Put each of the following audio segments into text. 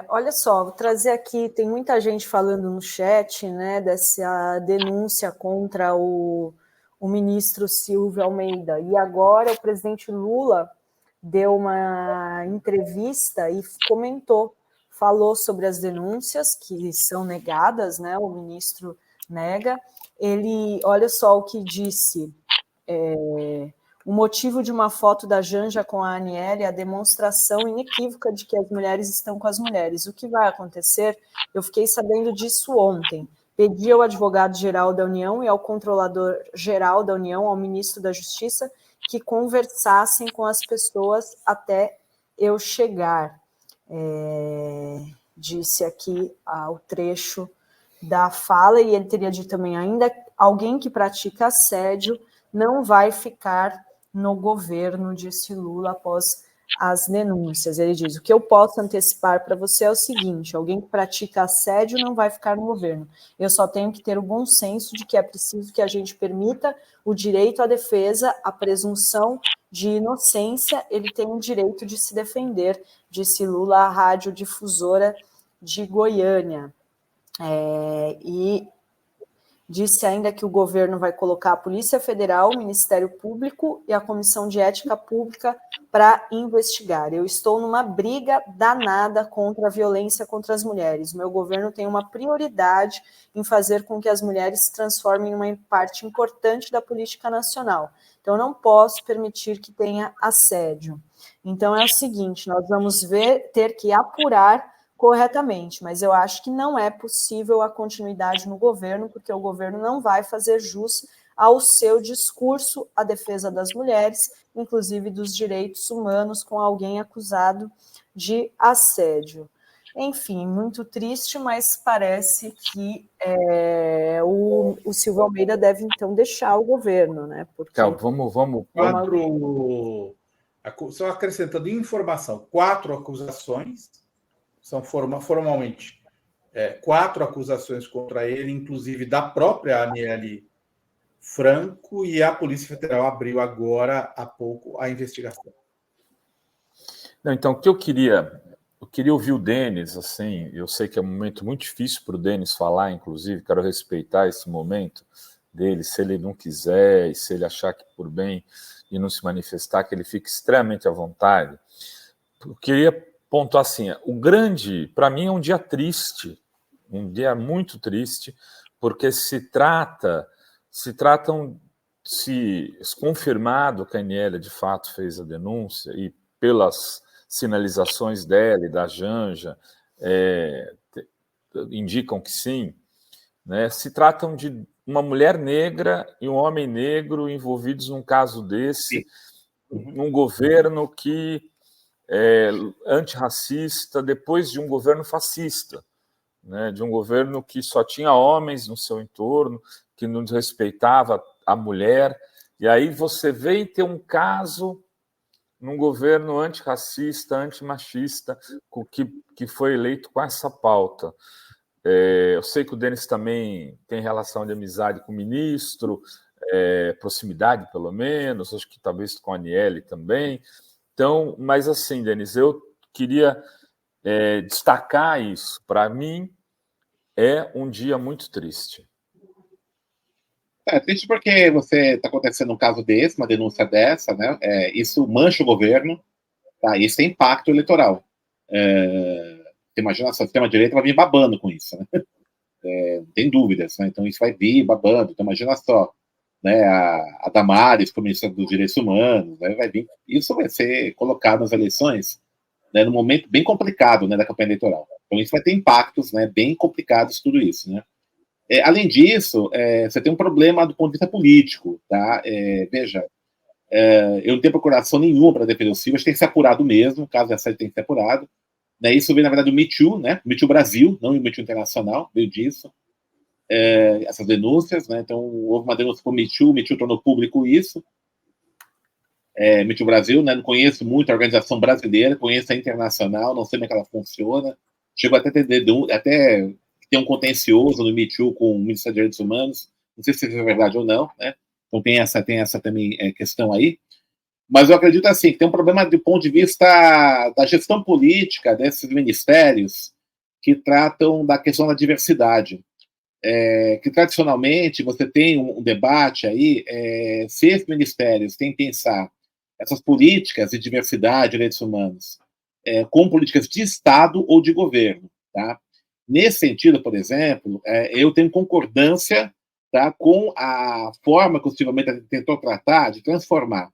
Olha só, vou trazer aqui, tem muita gente falando no chat, né, dessa denúncia contra o ministro Silvio Almeida. E agora o presidente Lula deu uma entrevista e falou sobre as denúncias que são negadas, né, o ministro nega. Ele, olha só o que disse, o motivo de uma foto da Janja com a Aniele é a demonstração inequívoca de que as mulheres estão com as mulheres. O que vai acontecer? Eu fiquei sabendo disso ontem. Pedi ao advogado-geral da União e ao controlador-geral da União, ao ministro da Justiça, que conversassem com as pessoas até eu chegar. Disse aqui o trecho da fala, e ele teria dito também ainda, alguém que pratica assédio não vai ficar no governo, disse Lula após as denúncias. Ele diz, o que eu posso antecipar para você é o seguinte, alguém que pratica assédio não vai ficar no governo. Eu só tenho que ter o bom senso de que é preciso que a gente permita o direito à defesa, a presunção de inocência, ele tem o direito de se defender, disse Lula à radiodifusora de Goiânia. E disse ainda que o governo vai colocar a Polícia Federal, o Ministério Público e a Comissão de Ética Pública para investigar. Eu estou numa briga danada contra a violência contra as mulheres. Meu governo tem uma prioridade em fazer com que as mulheres se transformem em uma parte importante da política nacional. Então, eu não posso permitir que tenha assédio. Então, é o seguinte, nós vamos ter que apurar corretamente, mas eu acho que não é possível a continuidade no governo, porque o governo não vai fazer jus ao seu discurso à defesa das mulheres, inclusive dos direitos humanos, com alguém acusado de assédio. Enfim, muito triste, mas parece que o Silvio Almeida deve, então, deixar o governo, né? Porque vamos. Só acrescentando informação, 4 acusações, são formalmente 4 acusações contra ele, inclusive da própria Aniele Franco, e a Polícia Federal abriu agora há pouco a investigação. Não, então, o que eu queria ouvir o Denis, assim, eu sei que é um momento muito difícil para o Denis falar, inclusive, quero respeitar esse momento dele, se ele não quiser, e se ele achar que por bem e não se manifestar, que ele fique extremamente à vontade. Eu queria pontuar assim, para mim é um dia triste, um dia muito triste, porque se confirmado que a Aniele de fato fez a denúncia, e pelas sinalizações dela e da Janja, indicam que sim, né, se tratam de uma mulher negra e um homem negro envolvidos num caso desse, num governo que antirracista, depois de um governo fascista, né, de um governo que só tinha homens no seu entorno, que não respeitava a mulher, e aí você vem ter um caso num governo antirracista, antimachista, que foi eleito com essa pauta. Eu sei que o Denis também tem relação de amizade com o ministro, proximidade pelo menos, acho que talvez com a Aniele também. Então, mas assim, Denis, eu queria destacar isso. Para mim, é um dia muito triste. É triste porque você está acontecendo um caso desse, uma denúncia dessa, né? Isso mancha o governo, tá? Isso tem impacto eleitoral. Você imagina, a extrema-direita vai vir babando com isso, né? Não tem dúvidas, né? Então isso vai vir babando. Então imagina só, né? A Damares, como ministra dos Direitos Humanos, né? Vai vir. Isso vai ser colocado nas eleições, né? Num momento bem complicado, né? Da campanha eleitoral. Então isso vai ter impactos, né? Bem complicados tudo isso, né? Além disso, você tem um problema do ponto de vista político, tá? Veja, eu não tenho procuração nenhuma para defender o Silvio, acho que tem que ser apurado mesmo, o caso dessa tem que ser apurado. Né? Isso veio, na verdade, do Me Too, né? Me Too Brasil, não o Me Too Internacional, veio disso. Essas denúncias, né? Então, houve uma denúncia com o Me Too tornou público isso. Me Too Brasil, né? Não conheço muito a organização brasileira, conheço a internacional, não sei como é que ela funciona. Chegou até tem um contencioso no Me Too com o Ministério dos Direitos Humanos, não sei se isso é verdade ou não, né? Então tem essa também questão aí. Mas eu acredito assim, que tem um problema do ponto de vista da gestão política desses ministérios que tratam da questão da diversidade. Que tradicionalmente você tem um debate aí, se esses ministérios têm que pensar essas políticas de diversidade, direitos humanos, como políticas de Estado ou de governo. Tá? Nesse sentido, por exemplo, eu tenho concordância, tá, com a forma que o Silvio Almeida tentou tratar de transformar,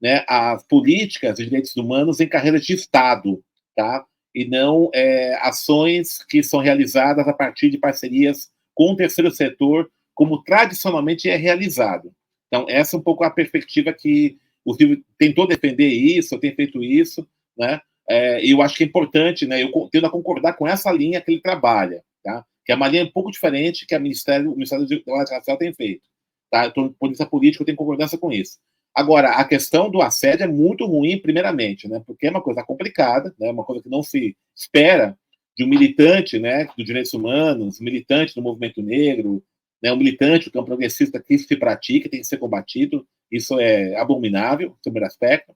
né, as políticas de direitos humanos em carreiras de Estado, tá? E não ações que são realizadas a partir de parcerias com o terceiro setor, como tradicionalmente é realizado. Então, essa é um pouco a perspectiva que o Silvio tentou defender isso, tem feito isso, né? E eu acho que é importante, né? Eu tendo a concordar com essa linha que ele trabalha, tá? Que é uma linha um pouco diferente que o Ministério da Igualdade Racial tem feito, tá? Então, por essa política, eu tenho concordância com isso. Agora, a questão do assédio é muito ruim, primeiramente, né? Porque é uma coisa complicada, né? Uma coisa que não se espera de um militante, né, dos direitos humanos, militante do movimento negro, né, um militante do campo progressista que se pratica, tem que ser combatido. Isso é abominável, o primeiro aspecto.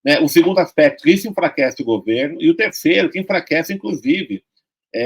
Né? O segundo aspecto, que isso enfraquece o governo. E o terceiro, que enfraquece, inclusive,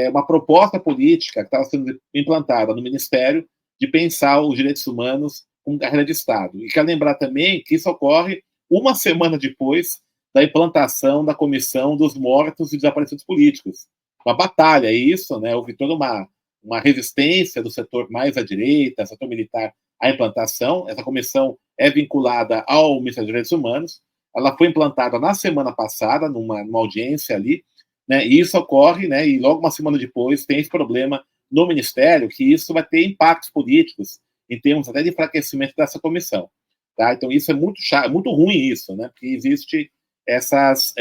uma proposta política que estava sendo implantada no Ministério de pensar os direitos humanos como carreira de Estado. E quero lembrar também que isso ocorre uma semana depois da implantação da Comissão dos Mortos e Desaparecidos Políticos. Uma batalha, isso, né? Houve toda uma resistência do setor mais à direita, setor militar, à implantação. Essa comissão é vinculada ao Ministério dos Direitos Humanos. Ela foi implantada na semana passada, numa audiência ali, né? E isso ocorre, né? E logo uma semana depois tem esse problema no Ministério, que isso vai ter impactos políticos em termos até de enfraquecimento dessa comissão. Tá? Então, isso é muito chato, é muito ruim isso, né? Porque existe essas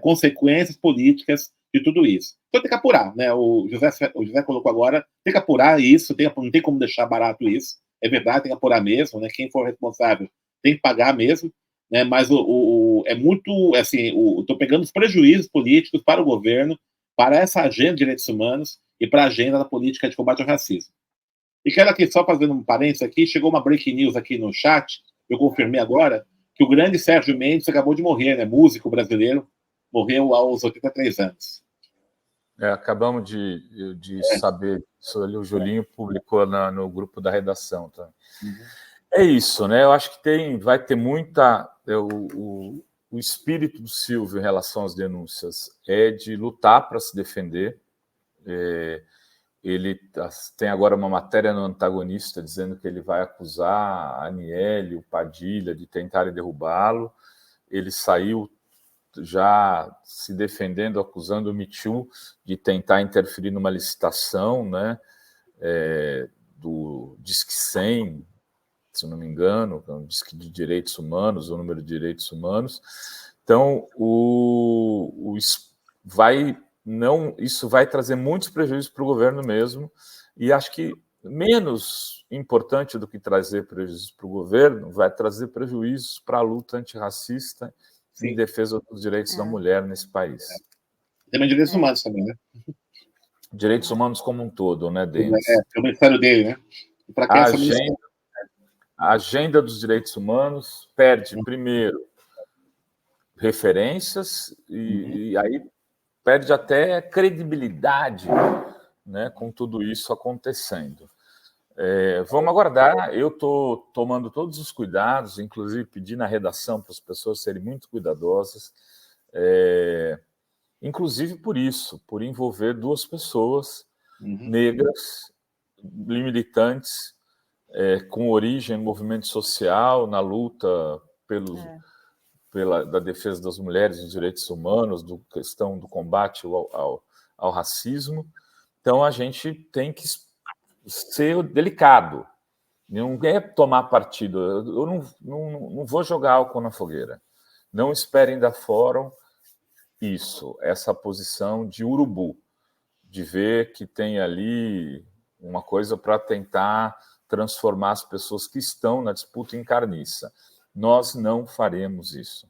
consequências políticas de tudo isso. Então tem que apurar, né? O José colocou agora, tem que apurar isso, não tem como deixar barato isso. É verdade, tem que apurar mesmo, né? Quem for responsável tem que pagar mesmo, né? Mas é muito, assim, estou pegando os prejuízos políticos para o governo, para essa agenda de direitos humanos e para a agenda da política de combate ao racismo. E quero aqui, só fazendo um parênteses aqui, chegou uma breaking news aqui no chat, eu confirmei agora, que o grande Sérgio Mendes acabou de morrer, né? Músico brasileiro, morreu aos 83 anos. Acabamos de saber isso ali, o Julinho publicou no grupo da redação. Tá? Uhum. É isso, né? Eu acho que vai ter muita... O espírito do Silvio em relação às denúncias é de lutar para se defender. Ele tem agora uma matéria no Antagonista dizendo que ele vai acusar a Aniele, o Padilha, de tentarem derrubá-lo. Ele saiu já se defendendo, acusando o Me Too de tentar interferir numa licitação, né, do Disque 100, se não me engano, é um disque de direitos humanos, o número de direitos humanos. Então, isso vai trazer muitos prejuízos para o governo mesmo, e acho que menos importante do que trazer prejuízos para o governo, vai trazer prejuízos para a luta antirracista em defesa dos direitos da mulher nesse país. Também direitos humanos também, né? Direitos humanos como um todo, né, Denis? É o ministério dele, né? A agenda dos direitos humanos perde, primeiro, referências e aí perde até credibilidade, né, com tudo isso acontecendo. Vamos aguardar. Eu estou tomando todos os cuidados, inclusive pedi na redação para as pessoas serem muito cuidadosas, inclusive por isso, por envolver duas pessoas negras, militantes, com origem no movimento social, na luta da defesa das mulheres, dos direitos humanos, questão do combate ao racismo. Então, a gente tem que ser delicado, não é tomar partido. Eu não vou jogar álcool na fogueira. Não esperem da Fórum essa posição de urubu, de ver que tem ali uma coisa para tentar transformar as pessoas que estão na disputa em carniça. Nós não faremos isso.